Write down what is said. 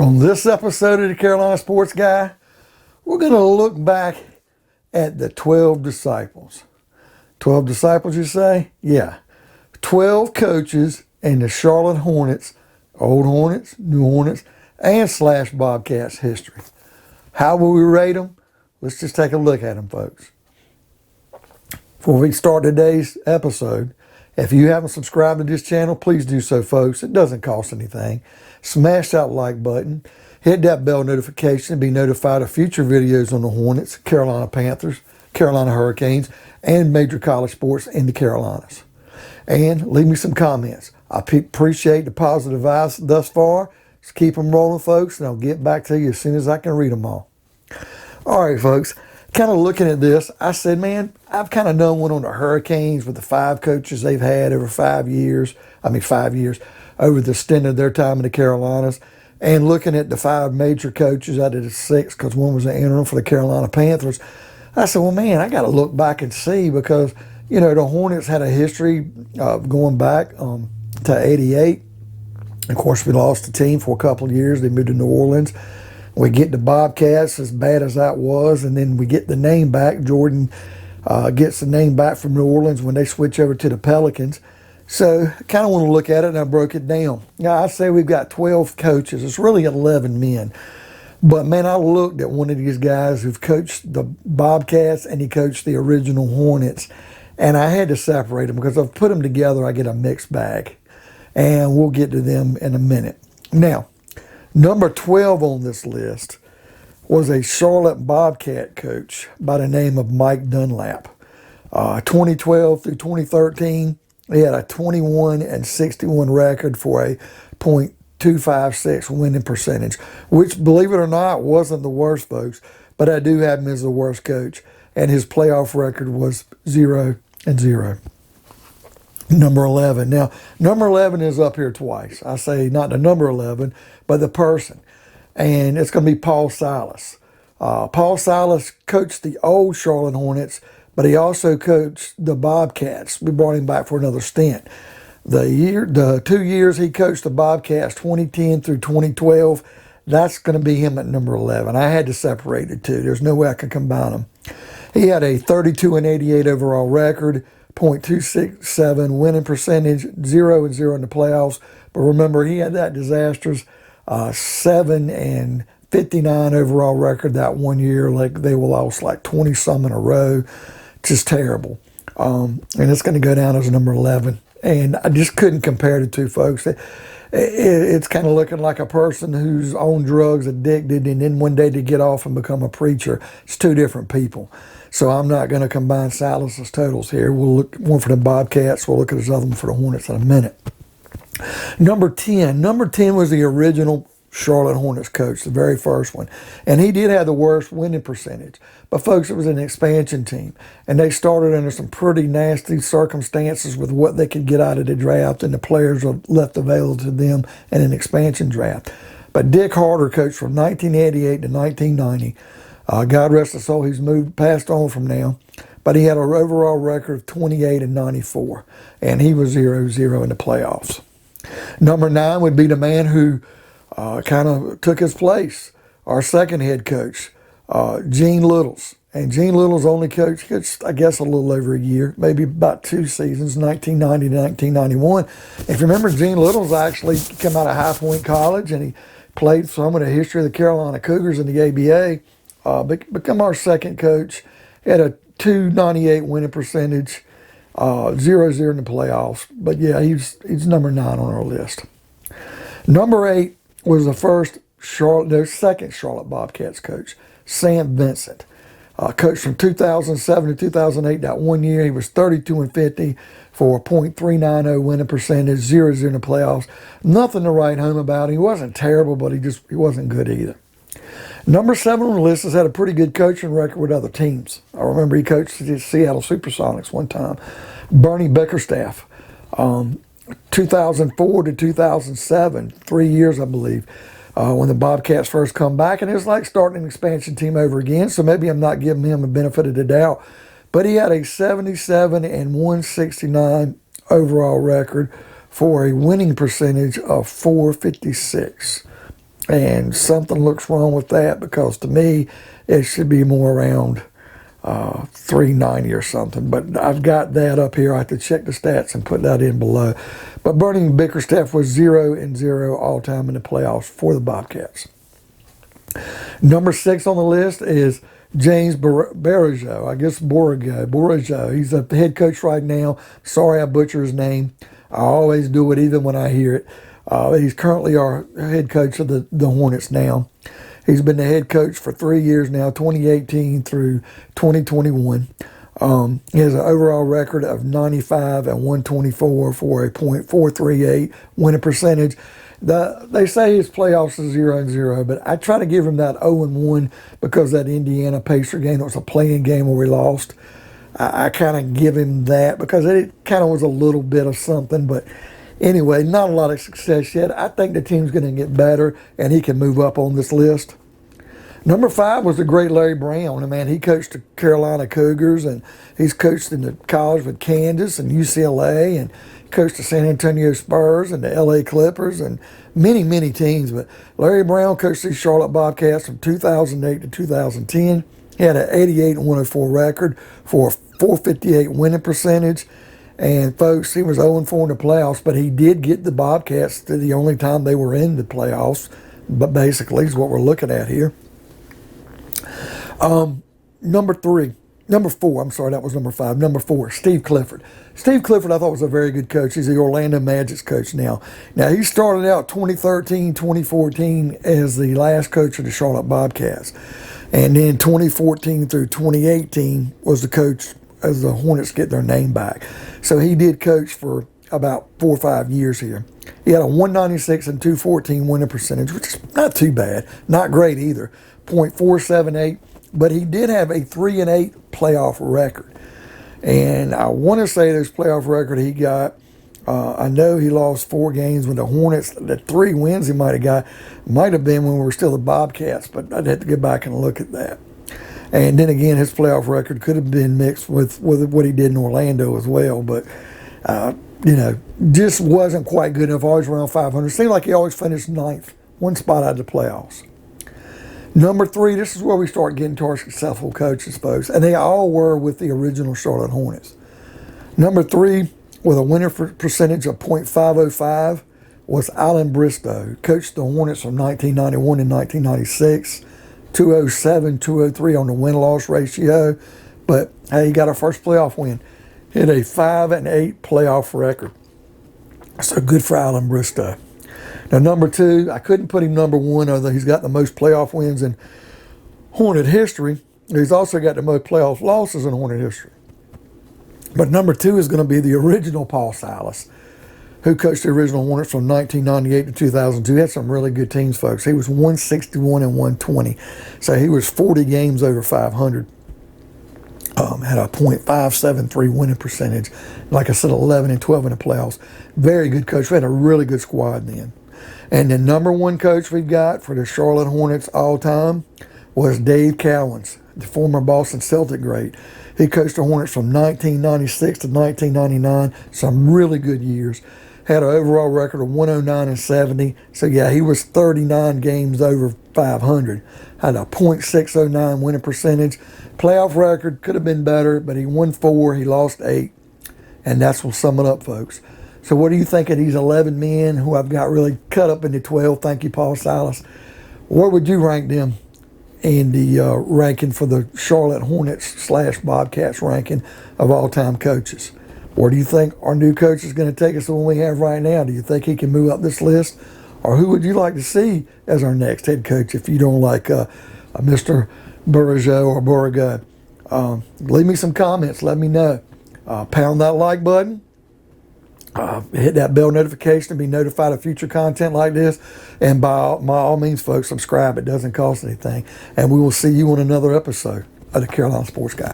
On this episode of the Carolina Sports Guy, we're going to look back at the 12 disciples. 12 disciples, you say? Yeah. 12 coaches in the Charlotte Hornets, Old Hornets, New Hornets, and / Bobcats history. How will we rate them? Let's just take a look at them, folks. Before we start today's episode, if you haven't subscribed to this channel, please do so, folks. It doesn't cost anything. Smash that like button. Hit that bell notification to be notified of future videos on the Hornets, Carolina Panthers, Carolina Hurricanes, and major college sports in the Carolinas. And leave me some comments. I appreciate the positive vibes thus far. Just keep them rolling, folks, and I'll get back to you as soon as I can read them all. All right, folks. Kind of looking at this, I said, man, I've kind of done one on the Hurricanes with the 5 coaches they've had over 5 years. 5 years over the stint of their time in the Carolinas. And looking at the 5 major coaches out of the 6, because one was an interim for the Carolina Panthers. I said, well, man, I got to look back and see because, you know, the Hornets had a history of going back to 88. Of course, we lost the team for a couple of years. They moved to New Orleans. We get the Bobcats, as bad as that was, and then we get the name back. Jordan gets the name back from New Orleans when they switch over to the Pelicans. So I kind of want to look at it, and I broke it down. Now, I say we've got 12 coaches. It's really 11 men. But, man, I looked at one of these guys who've coached the Bobcats, and he coached the original Hornets. And I had to separate them because if I put them together, I get a mixed bag. And we'll get to them in a minute. Now, number 12 on this list was a Charlotte Bobcat coach by the name of Mike Dunlap. 2012 through 2013, he had a 21-61 record for a .256 winning percentage, which, believe it or not, wasn't the worst, folks. But I do have him as the worst coach, and his playoff record was 0-0. Number 11. Now, number 11 is up here twice. I say not the number 11, but the person. And it's going to be Paul Silas. Paul Silas coached the old Charlotte Hornets, but he also coached the Bobcats. We brought him back for another stint. The 2 years he coached the Bobcats, 2010 through 2012, that's going to be him at number 11. I had to separate the two. There's no way I could combine them. He had a 32-88 overall record, .267 winning percentage, 0-0 in the playoffs. But remember, he had that disastrous 7-59 overall record that one year. Like they lost like 20 some in a row, just terrible. And it's going to go down as number 11. And I just couldn't compare the two, folks. It's kind of looking like a person who's on drugs, addicted, and then one day to get off and become a preacher. It's two different people. So I'm not going to combine Silas's totals here. We'll look one for the Bobcats. We'll look at his other one for the Hornets in a minute. Number 10. Number 10 was the original Charlotte Hornets coach, the very first one. And he did have the worst winning percentage. But, folks, it was an expansion team. And they started under some pretty nasty circumstances with what they could get out of the draft and the players left available to them in an expansion draft. But Dick Harter coached from 1988 to 1990. God rest his soul, he's passed on from now. But he had an overall record of 28-94. And he was 0-0 in the playoffs. Number 9 would be the man who kind of took his place, our second head coach, Gene Littles. And Gene Littles only coached, I guess, a little over a year, maybe about 2 seasons, 1990 to 1991. If you remember, Gene Littles actually came out of High Point College, and he played some of the history of the Carolina Cougars in the ABA. Become our second coach. He had a .298 winning percentage, 0-0 in the playoffs. But yeah, he's number 9 on our list. Number 8 was the second Charlotte Bobcats coach, Sam Vincent. Coached from 2007 to 2008. That one year, he was 32-50 for a .390 winning percentage, 0-0 in the playoffs. Nothing to write home about. He wasn't terrible, but he wasn't good either. Number 7 on the list has had a pretty good coaching record with other teams. I remember he coached the Seattle Supersonics one time. Bernie Bickerstaff, 2004 to 2007, 3 years, I believe, when the Bobcats first come back. And it was like starting an expansion team over again, so maybe I'm not giving him a benefit of the doubt. But he had a 77-169 overall record for a winning percentage of .456. And something looks wrong with that, because to me, it should be more around 390 or something. But I've got that up here. I have to check the stats and put that in below. But Bernie Bickerstaff was 0-0 all time in the playoffs for the Bobcats. Number 6 on the list is James Borrego. I guess Borrego. He's the head coach right now. Sorry I butcher his name. I always do it even when I hear it. He's currently our head coach of the Hornets now. He's been the head coach for 3 years now, 2018 through 2021. He has an overall record of 95 and 124 for a .438 winning percentage. They say his playoffs is 0-0, but I try to give him that 0-1 because that Indiana Pacer game, it was a playing game where we lost. I kind of give him that because it kind of was a little bit of something, but anyway, not a lot of success yet. I think the team's going to get better, and he can move up on this list. Number 5 was the great Larry Brown. Man, he coached the Carolina Cougars, and he's coached in the college with Kansas and UCLA, and coached the San Antonio Spurs and the LA Clippers and many, many teams. But Larry Brown coached the Charlotte Bobcats from 2008 to 2010. He had an 88-104 record for a .458 winning percentage. And folks, he was 0-4 in the playoffs, but he did get the Bobcats to the only time they were in the playoffs. But basically is what we're looking at here. Number 4, I'm sorry, that was number 5. Number 4, Steve Clifford. Steve Clifford, I thought, was a very good coach. He's the Orlando Magic's coach now. Now, he started out 2013, 2014 as the last coach of the Charlotte Bobcats. And then 2014 through 2018 was the coach as the Hornets get their name back. So he did coach for about 4 or 5 years here. He had a 196 and 214 winning percentage, which is not too bad. Not great either. .478. But he did have a 3-8 playoff record. And I want to say this playoff record he got, I know he lost 4 games with the Hornets. The 3 wins he might have got might have been when we were still the Bobcats, but I'd have to go back and look at that. And then again, his playoff record could have been mixed with what he did in Orlando as well. But, just wasn't quite good enough. Always around 500. Seemed like he always finished 9th, one spot out of the playoffs. Number 3, this is where we start getting to our successful coaches, folks. And they all were with the original Charlotte Hornets. Number 3, with a winning percentage of .505, was Alan Bristow. Coached the Hornets from 1991 and 1996. 207, 203 on the win-loss ratio. But, hey, he got our first playoff win. Hit a 5-8 playoff record. So good for Alan Bristow. Now, number 2, I couldn't put him number 1, although he's got the most playoff wins in Hornet history. He's also got the most playoff losses in Hornet history. But number 2 is going to be the original Paul Silas, who coached the original Hornets from 1998 to 2002. He had some really good teams, folks. He was 161 and 120. So he was 40 games over 500. Had a .573 winning percentage. Like I said, 11 and 12 in the playoffs. Very good coach. We had a really good squad then. And the number 1 coach we've got for the Charlotte Hornets all time was Dave Cowens, the former Boston Celtic great. He coached the Hornets from 1996 to 1999, some really good years. Had an overall record of 109 and 70. So, yeah, he was 39 games over 500. Had a .609 winning percentage. Playoff record could have been better, but he won 4, he lost 8. And that's what'll sum it up, folks. So what do you think of these 11 men who I've got really cut up into 12? Thank you, Paul Silas. Where would you rank them in the ranking for the Charlotte Hornets / Bobcats ranking of all-time coaches? Where do you think our new coach is going to take us the one we have right now? Do you think he can move up this list? Or who would you like to see as our next head coach if you don't like Mr. Borrego or Borrego? Leave me some comments. Let me know. Pound that like button. Hit that bell notification to be notified of future content like this. And by all means, folks, subscribe. It doesn't cost anything. And we will see you on another episode of the Carolina Sports Guy.